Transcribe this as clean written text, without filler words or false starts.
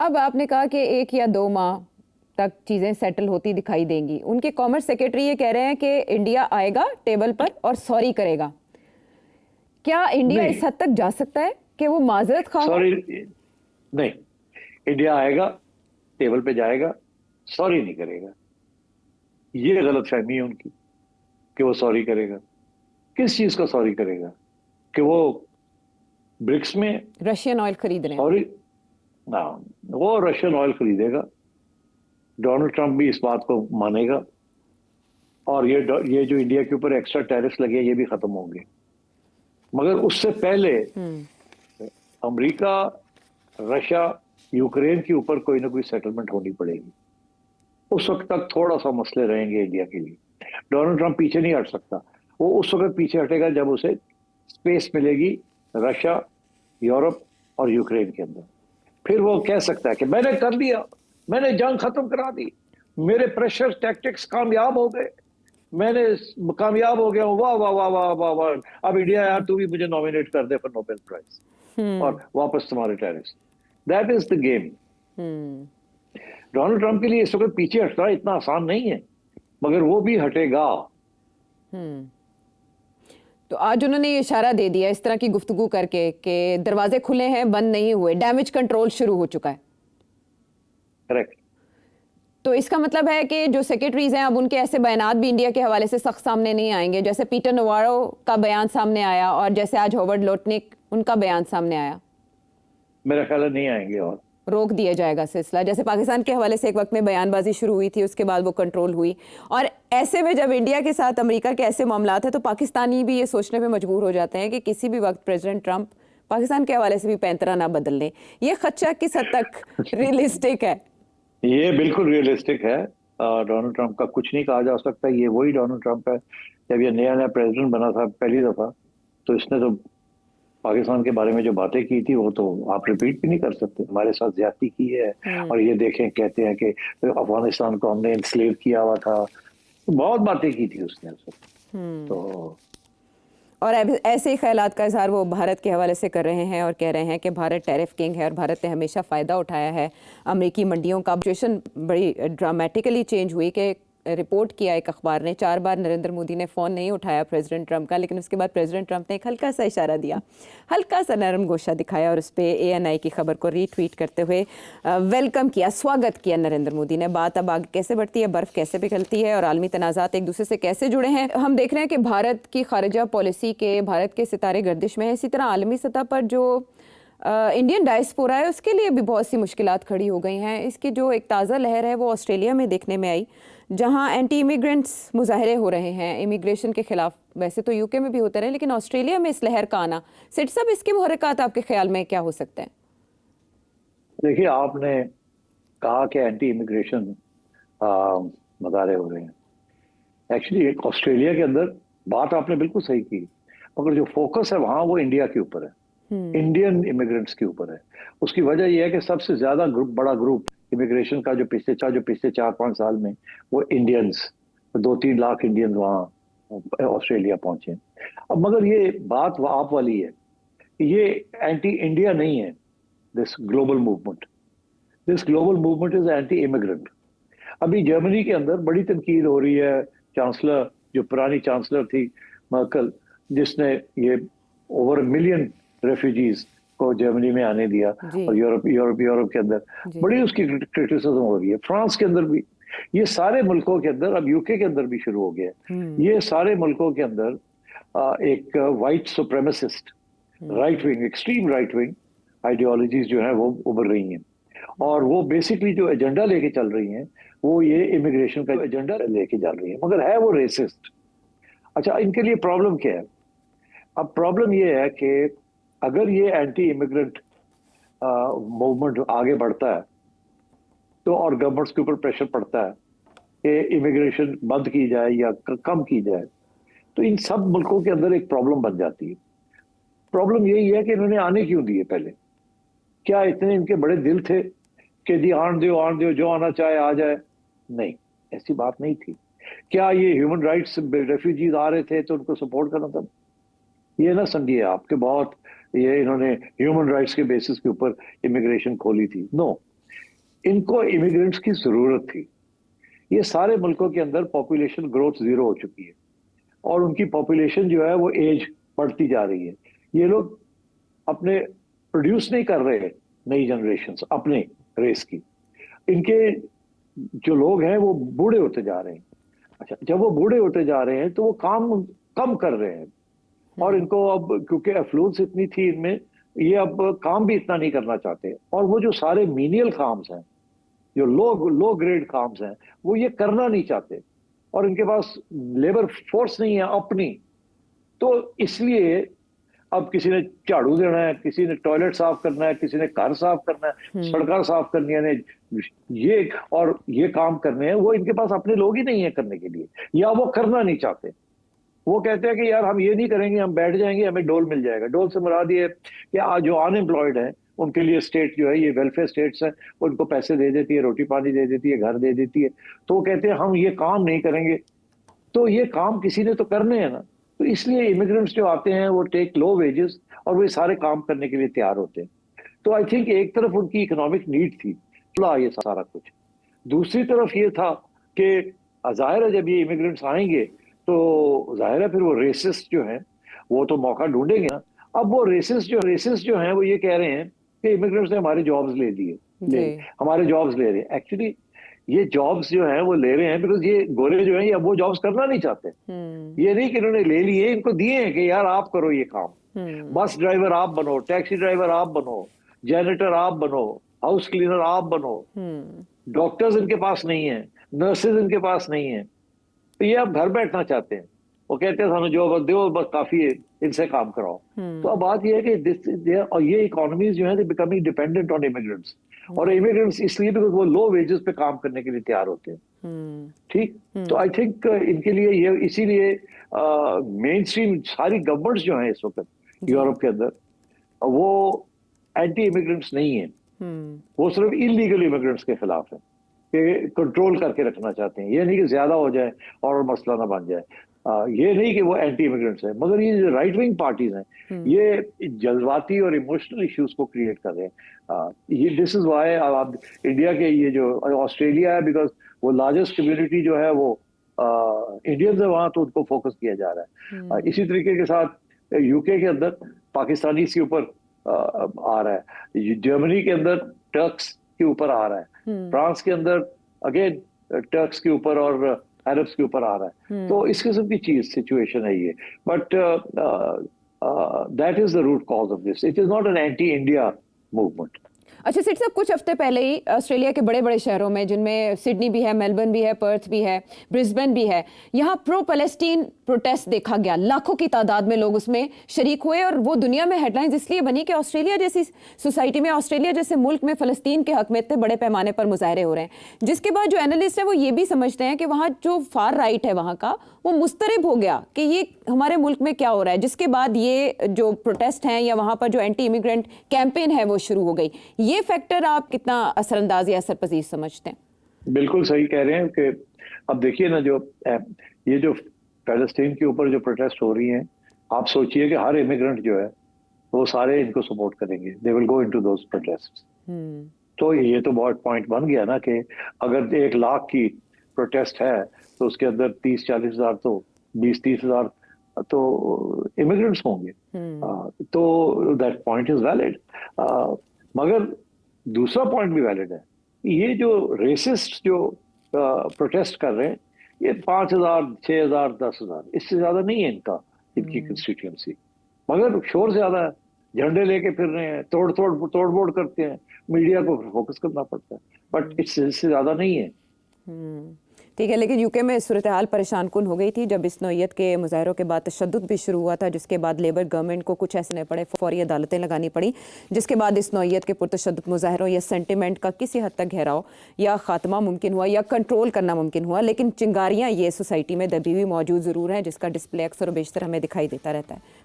अब आपने कहा कि 1 या 2 माह तक चीज़ें सेटल होती दिखाई देंगी। उनके कॉमर्स सेक्रेटरी ये कह रहे हैं कि इंडिया आएगा टेबल पर और सॉरी करेगा। क्या इंडिया नहीं, इस हद तक जा सकता है कि वो माजरत खा हो? सॉरी नहीं। इंडिया आएगा, टेबल पे जाएगा, सॉरी नहीं करेगा। ये गलतफहमी है उनकी कि वो सॉरी करेगा। किस चीज का सॉरी करेगा? कि वो ब्रिक्स में रशियन ऑयल खरीद रहे हैं। सॉरी ना, वो रशियन ऑयल खरीदेगा। डोनाल्ड ट्रंप भी इस बात को मानेगा और ये जो इंडिया के ऊपर एक्स्ट्रा टैरिफ्स लगे ये भी खत्म होंगे। मगर उससे पहले अमेरिका, रशिया, यूक्रेन के ऊपर कोई ना कोई सेटलमेंट होनी पड़ेगी। उस वक्त तक थोड़ा सा मसले रहेंगे इंडिया के लिए। डोनाल्ड ट्रंप पीछे नहीं हट सकता। वो उस वक्त पीछे हटेगा जब उसे स्पेस मिलेगी रशिया, यूरोप और यूक्रेन के अंदर। फिर वो कह सकता है कि मैंने कर लिया, मैंने जंग खत्म करा दी, मेरे प्रेशर टैक्टिक्स कामयाब हो गए, मैंने कामयाब हो गया हूं, वाह वाह वाह वाह वाह वाह, अब इंडिया यार तू भी मुझे नॉमिनेट कर दे फॉर नोबेल प्राइज और वापस तुम्हारे tariffs. That is the game. Donald Trump के लिए इस वक्त पीछे हटना इतना आसान नहीं है, मगर वो भी हटेगा। तो आज उन्होंने ये इशारा दे दिया इस तरह की गुफ्तगू करके कि दरवाजे खुले हैं, बंद नहीं हुए, डैमेज कंट्रोल शुरू हो चुका है। करेक्ट। तो इसका मतलब है कि जो सेक्रेटरीज हैं अब उनके ऐसे बयानात भी इंडिया के हवाले से सख्त सामने नहीं आएंगे, जैसे पीटर नवारो का बयान सामने आया और जैसे आज हॉवर्ड लोटनिक उनका बयान सामने आया। मेरा ख्याल है नहीं आएंगे और रोक दिया जाएगा सिलसिला। जैसे पाकिस्तान के हवाले से एक वक्त में बयानबाजी शुरू हुई थी, उसके बाद वो कंट्रोल हुई। और ऐसे में जब इंडिया के साथ अमेरिका के ऐसे मामलात हैं तो पाकिस्तानी भी ये सोचने पे मजबूर हो जाते हैं कि किसी भी वक्त प्रेसिडेंट ट्रंप पाकिस्तान के हवाले से भी पैंतरा ना बदल लें। ये खदशा किस हद तक रियलिस्टिक है? ये बिल्कुल रियलिस्टिक है। डोनाल्ड ट्रंप का कुछ नहीं कहा जा सकता। ये वही डोनाल्ड ट्रंप है जब ये नया नया प्रेसिडेंट बना था पहली दफा, तो इसने तो पाकिस्तान के बारे में जो बातें की थी वो तो आप रिपीट भी नहीं कर सकते। हमारे साथ ज्यादती की है और ये देखें, कहते हैं कि अफगानिस्तान को हमने इंस्लेव किया हुआ था। बहुत बातें की थी उसने तो। और ऐसे ही ख्यालात का इजहार वो भारत के हवाले से कर रहे हैं और कह रहे हैं कि भारत टैरिफ किंग है और भारत ने हमेशा फ़ायदा उठाया है अमेरिकी मंडियों का। सिचुएशन बड़ी ड्रामेटिकली चेंज हुई कि रिपोर्ट किया एक अखबार ने 4 बार नरेंद्र मोदी ने फ़ोन नहीं उठाया प्रेसिडेंट ट्रंप का, लेकिन उसके बाद प्रेसिडेंट ट्रंप ने एक हल्का सा इशारा दिया, हल्का सा नरम गोशा दिखाया और उस पर ANI की खबर को रीट्वीट करते हुए वेलकम किया, स्वागत किया नरेंद्र मोदी ने। बात अब आगे कैसे बढ़ती है, बर्फ़ कैसे पिघलती है और आलमी तनाज़ात एक दूसरे से कैसे जुड़े हैं, हम देख रहे हैं कि भारत की खारजा पॉलिसी के भारत के सितारे गर्दिश में है। इसी तरह आलमी सतह पर जो इंडियन डायस्पोरा है उसके लिए भी बहुत सी मुश्किलात खड़ी हो गई हैं। इसकी जो एक ताज़ा लहर है वो ऑस्ट्रेलिया में देखने में आई, जहां एंटी इमिग्रेंट्स मुजाहरे हो रहे हैं इमिग्रेशन के खिलाफ। वैसे तो यूके में भी होते रहे, लेकिन ऑस्ट्रेलिया में इस लहर का आना, सिट साहब इसके मुहर्रिकात आपके ख्याल में क्या हो सकते हैं? देखिए, आपने कहा कि एंटी इमिग्रेशन मुजाहरे हो रहे हैं। एक्चुअली ऑस्ट्रेलिया के अंदर बात आपने बिल्कुल सही की, मगर जो फोकस है वहां वो इंडिया के ऊपर है, इंडियन इमिग्रेंट्स के ऊपर है। उसकी वजह यह है कि सबसे ज्यादा बड़ा ग्रुप इमिग्रेशन का जो पिछले 4-5 साल में वो इंडियंस, 2-3 लाख इंडियंस वहाँ ऑस्ट्रेलिया पहुंचे। अब मगर ये बात आप वाली है, ये एंटी इंडिया नहीं है। This global movement is anti immigrant. अभी जर्मनी के अंदर बड़ी तनकीद हो रही है। चांसलर, जो पुरानी चांसलर थी मर्कल, जिसने ये ओवर 1 मिलियन रेफ्यूजीज को जर्मनी में आने दिया और यूरोप के अंदर बड़ी उसकी क्रिटिसिज्म हो रही है। फ्रांस के अंदर भी, ये सारे मुल्कों के अंदर, अब यूके के अंदर भी शुरू हो गया है। ये सारे मुल्कों के अंदर एक white supremacist, right wing, extreme right wing ideologies जो है वो उभर रही हैं और वो बेसिकली जो एजेंडा लेके चल रही हैं वो ये इमिग्रेशन का एजेंडा लेके चल रही है, मगर है वो रेसिस्ट। अच्छा, इनके लिए प्रॉब्लम क्या है? अब प्रॉब्लम ये है कि अगर ये एंटी इमिग्रेंट मूवमेंट आगे बढ़ता है तो और गवर्नमेंट्स के ऊपर प्रेशर पड़ता है कि इमिग्रेशन बंद की जाए या कम की जाए, तो इन सब मुल्कों के अंदर एक प्रॉब्लम बन जाती है। प्रॉब्लम यही है कि इन्होंने आने क्यों दिए पहले? क्या इतने इनके बड़े दिल थे कि जी आन दो, जो आना चाहे आ जाए? नहीं, ऐसी बात नहीं थी। क्या ये ह्यूमन राइट्स रेफ्यूजीज आ रहे थे तो उनको सपोर्ट करना था? ये ना समझिए आपके बहुत ये इन्होंने ह्यूमन राइट्स के बेसिस के ऊपर इमिग्रेशन खोली थी। नो, इनको इमिग्रेंट्स की जरूरत थी। ये सारे मुल्कों के अंदर पॉपुलेशन ग्रोथ जीरो हो चुकी है और उनकी पॉपुलेशन जो है वो एज बढ़ती जा रही है। ये लोग अपने प्रोड्यूस नहीं कर रहे नई जनरेशन अपने रेस की। इनके जो लोग हैं वो बूढ़े होते जा रहे हैं। अच्छा, जब वो बूढ़े होते जा रहे हैं तो वो काम कम कर रहे हैं और इनको अब क्योंकि एफ्लुएंस इतनी थी इनमें, ये अब काम भी इतना नहीं करना चाहते और वो जो सारे मीनियल काम्स हैं, जो लो ग्रेड काम्स हैं, वो ये करना नहीं चाहते और इनके पास लेबर फोर्स नहीं है अपनी। तो इसलिए अब किसी ने झाड़ू देना है, किसी ने टॉयलेट साफ करना है, किसी ने घर साफ करना है, सड़कें साफ करनी है, ये और ये काम करने हैं, वो इनके पास अपने लोग ही नहीं है करने के लिए, या वो करना नहीं चाहते। वो कहते हैं कि यार हम ये नहीं करेंगे, हम बैठ जाएंगे, हमें डोल मिल जाएगा। डोल से मुराद ये कि आज जो अनएम्प्लॉयड है उनके लिए स्टेट जो है, ये वेलफेयर स्टेट्स है, उनको पैसे दे देती है, रोटी पानी दे देती है, घर दे देती है। तो वो कहते हैं हम ये काम नहीं करेंगे। तो ये काम किसी ने तो करने हैं ना। तो इसलिए इमिग्रेंट्स जो आते हैं वो टेक लो वेजेस और वो सारे काम करने के लिए तैयार होते हैं। तो आई थिंक एक तरफ उनकी इकोनॉमिक नीड थी, ये सारा कुछ। दूसरी तरफ ये था कि जाहिर है जब ये इमिग्रेंट्स आएंगे तो जाहिर है फिर वो रेसिस्ट जो हैं वो तो मौका ढूंढेंगे ना। अब वो रेसिस्ट जो हैं वो ये कह रहे हैं कि इमिग्रेंट्स ने हमारे जॉब्स ले लिए, हमारे जॉब्स ले रहे हैं। एक्चुअली ये जॉब्स जो हैं वो ले रहे हैं बिकॉज ये गोरे जो हैं ये अब वो जॉब्स करना नहीं चाहते। ये नहीं कि इन्होंने ले लिए, इनको दिए हैं कि यार आप करो ये काम। बस ड्राइवर आप बनो, टैक्सी ड्राइवर आप बनो, जैनेटर आप बनो, हाउस क्लीनर आप बनो। डॉक्टर्स इनके पास नहीं है, नर्सेज इनके पास नहीं है, तो ये अब घर बैठना चाहते हैं। वो कहते हैं सानू जॉब दो, बस काफी है, इनसे काम कराओ। तो अब बात ये है कि और ये इकोनॉमीज जो है दे बिकमिंग डिपेंडेंट ऑन इमिग्रेंट्स, और इमिग्रेंट्स इसलिए बिकॉज वो लो वेजेस पे काम करने के लिए तैयार होते हैं। ठीक, तो आई थिंक इनके लिए ये इसीलिए मेन स्ट्रीम सारी गवर्नमेंट्स जो हैं इस वक्त यूरोप के अंदर वो एंटी इमिग्रेंट्स नहीं है, वो सिर्फ इलीगल इमिग्रेंट्स के खिलाफ है कि कंट्रोल करके रखना चाहते हैं। ये नहीं कि ज्यादा हो जाए और मसला ना बन जाए। ये नहीं कि वो एंटी इमिग्रेंट्स है, मगर ये जो राइट विंग पार्टीज हैं ये जज्बाती और इमोशनल इश्यूज को क्रिएट कर रहे हैं। ये दिस इज व्हाई अब इंडिया के ये जो ऑस्ट्रेलिया है, बिकॉज वो लार्जेस्ट कम्युनिटी जो है वो इंडियंस है वहां, तो उनको फोकस किया जा रहा है। इसी तरीके के साथ यूके के अंदर पाकिस्तानी के ऊपर आ रहा है, जर्मनी के अंदर टर्क्स के ऊपर आ रहा है, फ्रांस के अंदर अगेन टर्क्स के ऊपर और अरब्स के ऊपर आ रहा है। तो इस किस्म की चीज सिचुएशन है ये, but that is the root cause of this. It is not an anti India movement. अच्छा सेठ साहब, कुछ हफ्ते पहले ही ऑस्ट्रेलिया के बड़े बड़े शहरों में, जिनमें सिडनी भी है, मेलबर्न भी है, पर्थ भी है, ब्रिस्बेन भी है, यहाँ प्रो पैलेस्टीन प्रोटेस्ट देखा गया। लाखों की तादाद में लोग उसमें शरीक हुए और वो दुनिया में हेडलाइंस इसलिए बनी कि ऑस्ट्रेलिया जैसी सोसाइटी में, ऑस्ट्रेलिया जैसे मुल्क में फ़लस्तीन के हक में इतने बड़े पैमाने पर मुजाहरे हो रहे हैं। जिसके बाद जो एनालिस्ट है वो ये भी समझते हैं कि वहाँ जो फार राइट है वहाँ का, वो मुस्तरब हो गया कि ये हमारे मुल्क में क्या हो रहा है। जिसके बाद ये जो प्रोटेस्ट हैं या वहाँ पर जो एंटी इमिग्रेंट कैंपेन है वो शुरू हो गई। ये फैक्टर आप कितना असरअंदाज या असरपजीर समझते हैं? बिल्कुल सही कह रहे हैं कि अब देखिए ना, जो ये जो पैलेस्टीन के ऊपर जो प्रोटेस्ट हो रही हैं, आप सोचिए कि हर इमिग्रेंट जो है वो सारे इनको सपोर्ट करेंगे, they will go into those protests. तो ये तो बहुत पॉइंट बन गया ना कि अगर 1 लाख की प्रोटेस्ट है तो उसके अंदर 30-40 हजार तो 20-30 हजार तो इमिग्रेंट्स होंगे। तो दैट पॉइंट इज वैलिड। मगर दूसरा पॉइंट भी वैलिड है, ये जो रेसिस्ट जो प्रोटेस्ट कर रहे हैं ये 5,000, 6,000, 10,000, इससे ज्यादा नहीं है इनकी कंस्टिट्यूएंसी, मगर शोर ज्यादा है, झंडे लेके फिर रहे हैं, तोड़-फोड़ करते हैं, मीडिया को फोकस करना पड़ता है, बट इससे ज्यादा नहीं है। ठीक है, लेकिन यूके में सूरत हाल परेशान कुन हो गई थी जब इस नौइयत के मुजाहरों के बाद तशद्दुद भी शुरू हुआ था, जिसके बाद लेबर गवर्नमेंट को कुछ ऐसे पड़े, फौरी अदालतें लगानी पड़ी, जिसके बाद इस नौइयत के पुरतशद्दुद मुजाहरों या सेंटिमेंट का किसी हद तक घेराव या खात्मा मुमकिन हुआ या कंट्रोल करना मुमकिन हुआ। लेकिन चिंगारियाँ ये सोसाइटी में दबी हुई मौजूद ज़रूर हैं, जिसका डिस्प्ले अक्सर और बेशतर हमें दिखाई देता रहता है।